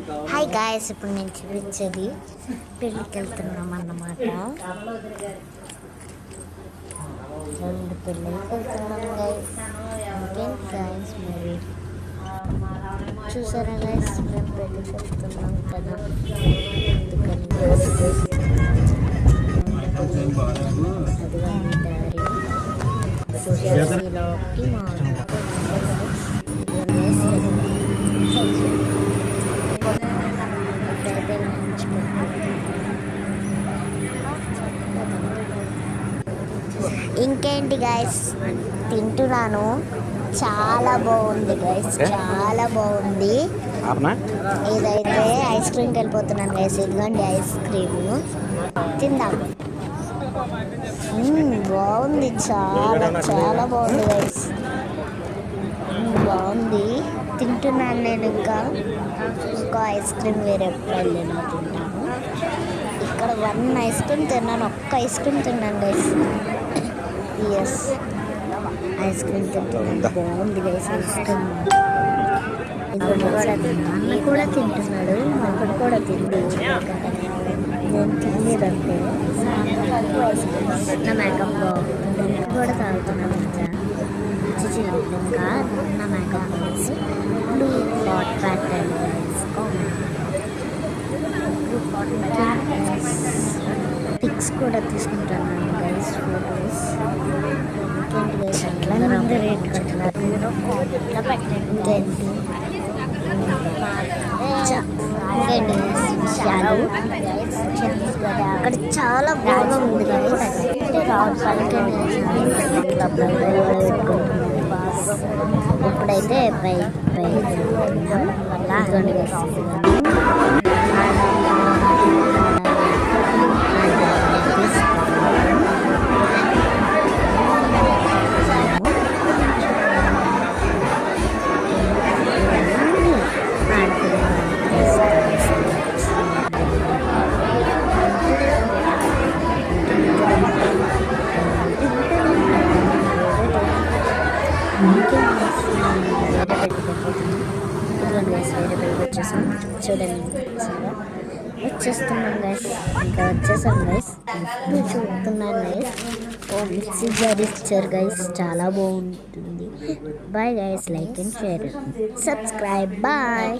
Hi guys, ఇప్పుడు నేను చూపించేది పెళ్ళికి వెళ్తున్నాం అన్నమాట. రెండు పెళ్ళికి వెళ్తున్నాం గైస్. ఇంకేంటి గాయస్, మరి చూసారా గైస్, మేము పెళ్ళికి వెళ్తున్నాం కదా. అందుకని అది దారి మా ఇంకేంటి గైస్, తింటున్నాను. చాలా బాగుంది గైస్, చాలా బాగుంది. ఇదైతే ఐస్ క్రీమ్కి వెళ్ళిపోతున్నాను గైస్. ఇదిగోండి ఐస్ క్రీమ్, తిందాం. బాగుంది, చాలా చాలా బాగుంది గైస్. బాగుంది, తింటున్నాను నేను. ఇంకా ఐస్ క్రీమ్ వేరే వెళ్ళినా తింటాను. ఇక్కడ 1 ఐస్ క్రీమ్ తిన్నాను, ఒక్క ఐస్ క్రీమ్ తిన్నాను గైస్. ఎస్, ఐస్ క్రీమ్ తింటున్నాను. బాగుంది గైస్ ఐస్ క్రీమ్. అన్న కూడా తింటున్నాడు, అక్కడ కూడా తిండి. నేను తినేదంటే నా మేకప్ కూడా తాగుతున్నాను. ఇంకా నా makeup box blue pot pattern pics కూడా తీసుకుంటున్నాను గైస్, ఫొటోస్. ఇంకేంటి గైస్, అట్లా రేట్ కట్టినారు. ఇంకేంటి విషయాలు అక్కడ చాలా బాగా ఉంది గైస్. ఇప్పుడైతే చూడండి, వచ్చేస్తున్నాం గైస్. ఇంకా వచ్చేసాం గైస్. ఇప్పుడు చూస్తున్నాను గైస్. మిక్సీ జార్ ఇచ్చారు గైస్, చాలా బాగుంటుంది. Bye guys, like and share, subscribe. Bye.